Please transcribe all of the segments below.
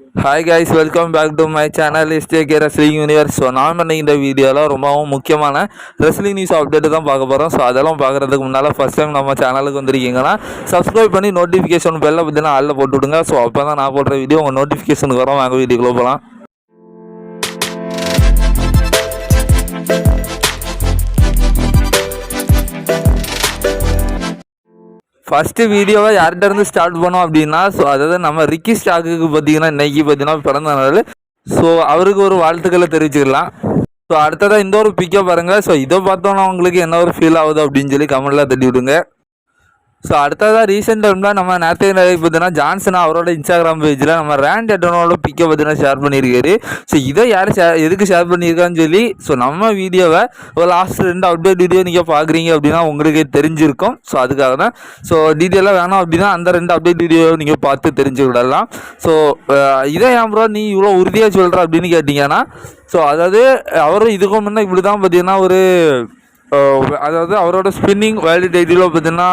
Hi guys, welcome back to my channel SJK wrestling universe. So நான் பண்ணி இந்த வீடியோவில் ரொம்பவும் முக்கியமான ரெஸ்லிங் நியூஸ் அப்டேட்டு தான் பார்க்க போகிறோம். ஸோ அதெல்லாம் பார்க்குறதுக்கு முன்னால் ஃபஸ்ட் டைம் நம்ம சேனலுக்கு வந்திருக்கீங்கன்னா சப்ஸ்கிரைப் பண்ணி நோட்டிஃபிகேஷன் பெல்ல பார்த்தீங்கன்னா ஆளில் போட்டு விடுங்க. ஸோ அப்போ தான் நான் போடுற வீடியோ உங்கள் நோட்டிஃபிகேஷனுக்கு வரும். வாங்க வீடியோக்குள்ளே போகலாம். ஃபஸ்ட்டு வீடியோவை யார்கிட்ட இருந்து ஸ்டார்ட் பண்ணோம் அப்படின்னா, ஸோ அதாவது நம்ம ரிக்கி ஸ்டாக்குக்கு பார்த்தீங்கன்னா இன்றைக்கி பார்த்தீங்கன்னா பிறந்த நாள். ஸோ அவருக்கு ஒரு வாழ்த்துக்களை தெரிவிச்சுக்கலாம். ஸோ அடுத்ததாக இந்த ஒரு பிக்கை பாருங்கள். ஸோ இதை பார்த்தோன்னா உங்களுக்கு என்ன ஒரு ஃபீல் ஆகுது அப்படின்னு சொல்லி கமெண்ட்டில் தட்டி விடுங்க. ஸோ அடுத்ததாக ரீசெண்ட் டைமில் நம்ம நேற்று பார்த்தீங்கன்னா ஜான்சன் அவரோட இன்ஸ்டாகிராம் பேஜில் நம்ம ரேண்ட் எட்டனோட பிக்கை பார்த்தீங்கன்னா ஷேர் பண்ணியிருக்காரு. ஸோ இதை யார் எதுக்கு ஷேர் பண்ணியிருக்கான்னு சொல்லி ஸோ நம்ம வீடியோவை ஒரு லாஸ்ட் 2 அப்டேட் வீடியோ நீங்கள் பார்க்குறீங்க அப்படின்னா உங்களுக்கு தெரிஞ்சிருக்கும். ஸோ அதுக்காக தான். ஸோ டீட்டெயிலாக வேணும் அப்படின்னா அந்த 2 அப்டேட் வீடியோ நீங்கள் பார்த்து தெரிஞ்சு விடலாம். ஸோ இதை ஏன் ப்ரோ நீ இவ்வளோ உறுதியாக சொல்கிற அப்படின்னு கேட்டிங்கன்னா, ஸோ அதாவது அவரும் இதுக்கு முன்னே இப்படி தான் பார்த்தீங்கன்னா ஒரு அதாவது அவரோட ஸ்பின்னிங் வேர்ல்டு டைட்டிலோ பார்த்தீங்கன்னா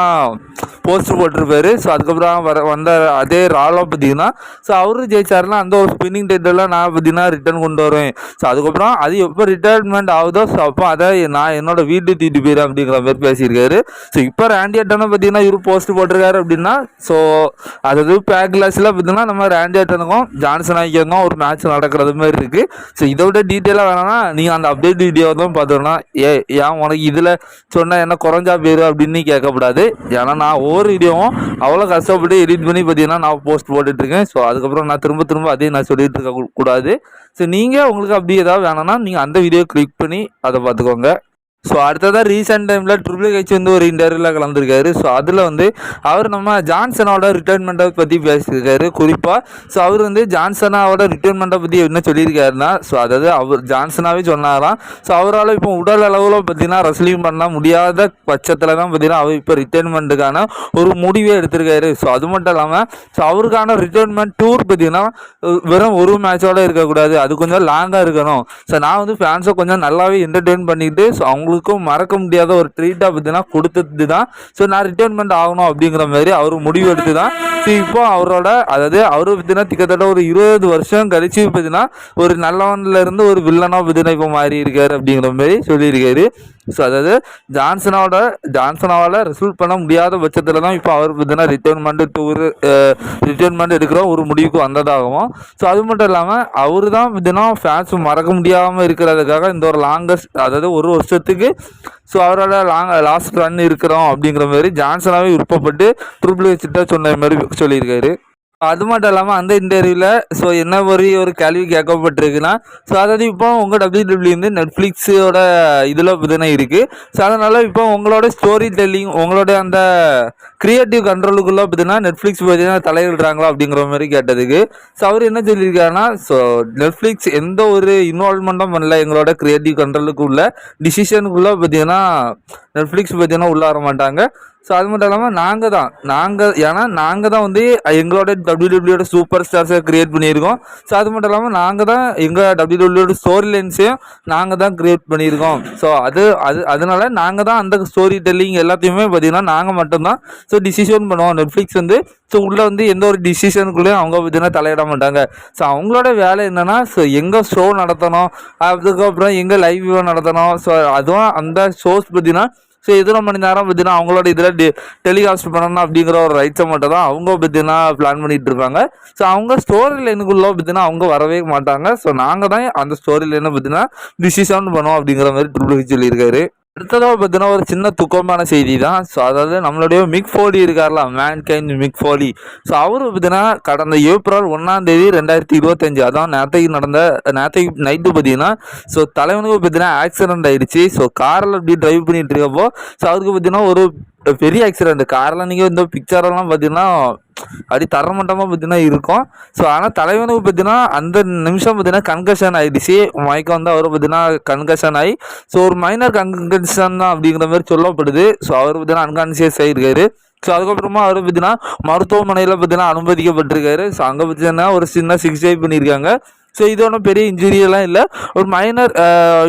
போஸ்டர் போட்டிருப்பாரு. ஸோ அதுக்கப்புறம் வந்த அதே ராலாக பார்த்தீங்கன்னா ஸோ அவரு ஜெயிச்சாருன்னா அந்த ஒரு ஸ்பின்னிங் டைட்டிலாம் நான் பார்த்தீங்கன்னா ரிட்டர்ன் கொண்டு வருவேன். ஸோ அதுக்கப்புறம் அது எப்போ ரிட்டையர்மெண்ட் ஆகுதோ ஸோ அப்போ அதை நான் என்னோட வீட்டு தூக்கிட்டு போயிடுறேன் அப்படிங்கிற மாதிரி பேசியிருக்காரு. ஸோ இப்போ ரேண்டி ஆட்டனை பார்த்தீங்கன்னா இவர் போஸ்ட் போட்டிருக்காரு அப்படின்னா, ஸோ அதாவது பேக்லாஸில் பார்த்தீங்கன்னா நம்ம ரேண்டி ஆட்டனுக்கும் ஜான்சன் ஆகிக்கும் ஒரு மேட்ச் நடக்கிறது மாதிரி இருக்குது. ஸோ இதை விட டீட்டெயிலாக வேணாம்னா நீங்கள் அந்த அப்டேட் வீடியோ தான் பார்த்தோன்னா ஏன் உனக்கு இதில் சொன்னால் என்ன குறைஞ்சா போயிடும் அப்படின்னு கேட்கக்கூடாது. ஏன்னா நான் ஒவ்வொரு வீடியோவும் அவ்வளோ கஷ்டப்பட்டு எடிட் பண்ணி பார்த்தீங்கன்னா நான் போஸ்ட் போட்டுட்ருக்கேன். ஸோ அதுக்கப்புறம் நான் திரும்ப அதே நான் சொல்லிட்டு இருக்க கூடாது. ஸோ நீங்கள் உங்களுக்கு அப்படி ஏதாவது வேணும்னா நீங்கள் அந்த வீடியோ கிளிக் பண்ணி அதை பார்த்துக்கோங்க. ஸோ அடுத்ததாக ரீசெண்ட் டைமில் ட்ரிபிள் ஹெச் வந்து ஒரு இன்டர்வியூவில் கலந்துருக்காரு. ஸோ அதில் வந்து அவர் நம்ம ஜான்சனோட ரிட்டைர்மெண்ட்டை பற்றி பேசியிருக்காரு குறிப்பாக. ஸோ அவர் வந்து ஜான்சனாவோட ரிட்டைர்மெண்ட்டை பற்றி என்ன சொல்லியிருக்காருன்னா, ஸோ அதாவது அவர் ஜான்சனாகவே சொன்னாராம். ஸோ அவரால் இப்போ உடல் அளவில் பார்த்தீங்கன்னா ரெஸ்லிங் பண்ண முடியாத பட்சத்தில் தான் பார்த்தீங்கன்னா அவர் இப்போ ரிட்டைர்மெண்ட்டுக்கான ஒரு முடிவே எடுத்திருக்காரு. ஸோ அது மட்டும் இல்லாமல் ஸோ அவருக்கான ரிட்டைர்மெண்ட் டூர் பார்த்தீங்கன்னா வெறும் ஒரு மேட்சோடு இருக்கக்கூடாது, அது கொஞ்சம் லாங்காக இருக்கணும். ஸோ நான் வந்து ஃபேன்ஸை கொஞ்சம் நல்லாவே என்டர்டெயின் பண்ணிவிட்டு ஸோ அவங்களுக்கும் மறக்க முடியாத ஒரு ட்ரீட்டாக பார்த்தீங்கன்னா கொடுத்தது தான். ஸோ நான் ரிட்டைர்மெண்ட் ஆகணும் அப்படிங்கிற மாதிரி அவர் முடிவு எடுத்து தான். ஸோ இப்போ அவரோட அதாவது அவர் பார்த்தீங்கன்னா கிட்டத்தட்ட ஒரு 20 வருஷம் கழிச்சு பார்த்தீங்கன்னா ஒரு நல்லவன்லேருந்து ஒரு வில்லனாக பார்த்தீங்கன்னா இப்போ மாறி இருக்காரு அப்படிங்கிற மாதிரி சொல்லியிருக்காரு. ஸோ அதாவது ஜான்சனாவால் ரிசல்ட் பண்ண முடியாத பட்சத்தில் தான் இப்போ அவர் பார்த்தீங்கன்னா ரிட்டைர்மெண்ட் எடுக்கிற ஒரு முடிவுக்கு வந்ததாகவும். ஸோ அது மட்டும் இல்லாமல் அவர் தான் பார்த்தீங்கன்னா ஃபேன்ஸ் மறக்க முடியாமல் இருக்கிறதுக்காக இந்த ஒரு லாங்கஸ்ட் அதாவது ஒரு வருஷத்துக்கு ஸோ அவரோட லாஸ்ட் ரன் இருக்கிறோம் அப்படிங்கிற மாதிரி ஜான்சனாகவே விருப்பப்பட்டு ட்ரிபிள் ஹெச்கிட்ட சொன்ன மாதிரி சொல்லியிருக்காரு. அது மட்டும் இல்லாமல் அந்த இன்டர்வியூவில் ஸோ என்ன ஒரு கேள்வி கேட்கப்பட்டிருக்குன்னா, ஸோ அதாவது இப்போ உங்கள் WWE வந்து நெட்ஃப்ளிக்ஸோட இதில் பார்த்தீங்கன்னா இருக்குது. ஸோ அதனால் இப்போ உங்களோட ஸ்டோரி டெல்லிங் உங்களோட அந்த க்ரியேட்டிவ் கண்ட்ரோலுக்குள்ளே பார்த்தீங்கன்னா நெட்ஃப்ளிக்ஸ் பார்த்தீங்கன்னா தலையிடுறாங்களா அப்படிங்கிற மாதிரி கேட்டதுக்கு ஸோ அவர் என்ன சொல்லியிருக்காருன்னா, ஸோ நெட்ஃப்ளிக்ஸ் எந்த ஒரு இன்வால்வ்மெண்ட்டும் பண்ணல எங்களோட க்ரியேட்டிவ் கண்ட்ரோலுக்குள்ள டிசிஷனுக்குள்ளே பார்த்தீங்கன்னா நெட்ஃப்ளிக்ஸ் பார்த்தீங்கன்னா உள்ள வர மாட்டாங்க. ஸோ அது மட்டும் இல்லாமல் நாங்கள் தான் வந்து எங்களோட WWE சூப்பர் ஸ்டார்ஸை க்ரியேட் பண்ணியிருக்கோம். ஸோ அது மட்டும் இல்லாமல் நாங்கள் தான் எங்கள் WWE ஸ்டோரி லைன்ஸையும் நாங்கள் தான் க்ரியேட் பண்ணியிருக்கோம். ஸோ அதனால நாங்கள் தான் அந்த ஸ்டோரி டெல்லிங் எல்லாத்தையுமே பார்த்தீங்கன்னா நாங்கள் மட்டும்தான் ஸோ டிசிஷன் பண்ணுவோம். நெட்ஃப்ளிக்ஸ் வந்து ஸோ உள்ளே வந்து எந்த ஒரு டிசிஷனுக்குள்ளேயும் அவங்க பார்த்தீங்கன்னா தலையிட மாட்டாங்க. ஸோ அவங்களோட வேலை என்னென்னா ஸோ எங்கே ஷோ நடத்தணும், அதுக்கப்புறம் எங்கே லைவ் நடத்தணும். ஸோ அதுவும் அந்த ஷோஸ் பார்த்தீங்கன்னா ஸோ எத்தனை மணி நேரம் பார்த்தீங்கன்னா அவங்களோட இதில் டெலிகாஸ்ட் பண்ணணும் அப்படிங்கிற ஒரு ரைட்ஸை மட்டும் தான் அவங்க பார்த்தீங்கன்னா பிளான் பண்ணிகிட்டு இருப்பாங்க. ஸோ அவங்க ஸ்டோரி லைனுக்குள்ளே பார்த்தீங்கன்னா அவங்க வரவே மாட்டாங்க. ஸோ நாங்கள் தான் அந்த ஸ்டோரி லைனை பார்த்தீங்கன்னா டிசிஷன் பண்ணுவோம் அப்படிங்கிற மாதிரி ட்ரிபிள் ஹெச் சொல்லியிருக்காரு. அடுத்ததாக பார்த்தீங்கன்னா ஒரு சின்ன துக்கமான செய்தி தான். ஸோ அதாவது நம்மளுடைய மிக் ஃபோலி இருக்கார்ல, மேன்கைண்ட் மிக் ஃபோலி. ஸோ அவர் பார்த்தீங்கன்னா கடந்த ஏப்ரல் 1 2025 அதான் நேற்றைக்கு நைட்டு பார்த்தீங்கன்னா ஸோ தலைவனுக்கு பார்த்தீங்கன்னா ஆக்சிடென்ட் ஆகிடுச்சு. ஸோ காரில் அப்படி ட்ரைவ் பண்ணிட்டு இருக்கப்போ ஸோ அவருக்கு பார்த்தீங்கன்னா ஒரு பெரிய ஆக்சிடென்ட். காரில் நீங்கள் இந்த பிக்சரெல்லாம் பார்த்தீங்கன்னா அப்படி தரமட்டமாக பார்த்தீங்கன்னா இருக்கும். ஸோ ஆனால் தலைவனுக்கு பார்த்தீங்கன்னா அந்த நிமிஷம் பார்த்தீங்கன்னா கன்கஷன் ஆகிடுச்சு, மயக்கம் வந்து அவர் பார்த்தீங்கன்னா கன்கஷன் ஆகி ஸோ ஒரு மைனர் கன்கஷன் தான் அப்படிங்கிற மாதிரி சொல்லப்படுது. ஸோ அவர் பார்த்தீங்கன்னா அன்கான்சியஸ் ஆகிருக்காரு. ஸோ அதுக்கப்புறமா அவர் பார்த்தீங்கன்னா மருத்துவமனையில் பார்த்தீங்கன்னா அனுமதிக்கப்பட்டிருக்காரு. ஸோ அங்கே பார்த்தீங்கன்னா ஒரு சின்ன சிகிச்சை பண்ணியிருக்காங்க. ஸோ இது ஒன்றும் பெரிய இன்ஜுரியெல்லாம் இல்லை, ஒரு மைனர்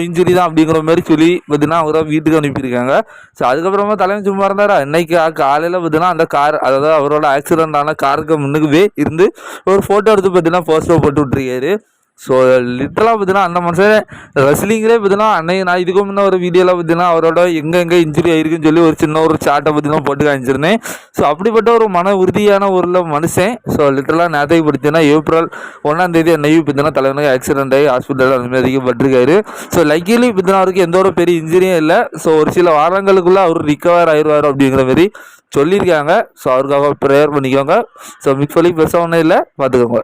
இன்ஜுரி தான் அப்படிங்கிற மாதிரி சொல்லி பார்த்தீங்கன்னா அவரை வீட்டுக்கு அனுப்பியிருக்காங்க. ஸோ அதுக்கப்புறமா தலைவன் சும்மா இருந்தாரா, இன்னைக்கு காலையில் பார்த்தீங்கன்னா அந்த கார், அதாவது அவரோட ஆக்சிடென்ட் ஆன காருக்கு முன்னுக்குவே இருந்து ஒரு ஃபோட்டோ எடுத்து பார்த்தீங்கன்னா போஸ்டர் போட்டு விட்டுருக்காரு. ஸோ லிட்டலாக பார்த்தீங்கன்னா அந்த மனுஷன் ரெஸ்லிங்லேயே பார்த்தீங்கன்னா அன்னைக்கு நான் இதுக்கு முன்னே ஒரு வீடியோவில் பார்த்தீங்கன்னா அவரோட எங்கே இன்ஜுரி ஆகிருக்குன்னு சொல்லி ஒரு சின்ன ஒரு சார்ட்டை பார்த்தீங்கன்னா போட்டு காமிச்சிருந்தேன். ஸோ அப்படிப்பட்ட ஒரு மன உறுதியான ஒரு மனுஷன். ஸோ லிட்டலாக நேரத்தைக்கு பார்த்தீங்கன்னா ஏப்ரல் 1ஆம் தேதி அன்னைக்கு பார்த்தீங்கன்னா தலைவனுக்கு ஆக்சிடென்ட் ஆகி ஹாஸ்பிட்டலில் அனுமதிக்கப்பட்டிருக்காரு. ஸோ லக்கிலி பார்த்தீங்கன்னா அவருக்கு எந்த ஒரு பெரிய இன்ஜுரியும் இல்லை. ஸோ ஒரு சில வாரங்களுக்குள்ளே அவர் ரிகவர் ஆயிடுவார் அப்படிங்கிற மாதிரி சொல்லியிருக்காங்க. ஸோ அவருக்காக ப்ரேயர் பண்ணிக்கோங்க. ஸோ மிக்ஃபலி பெருசாக ஒன்றும் இல்லை, பார்த்துக்கோங்க.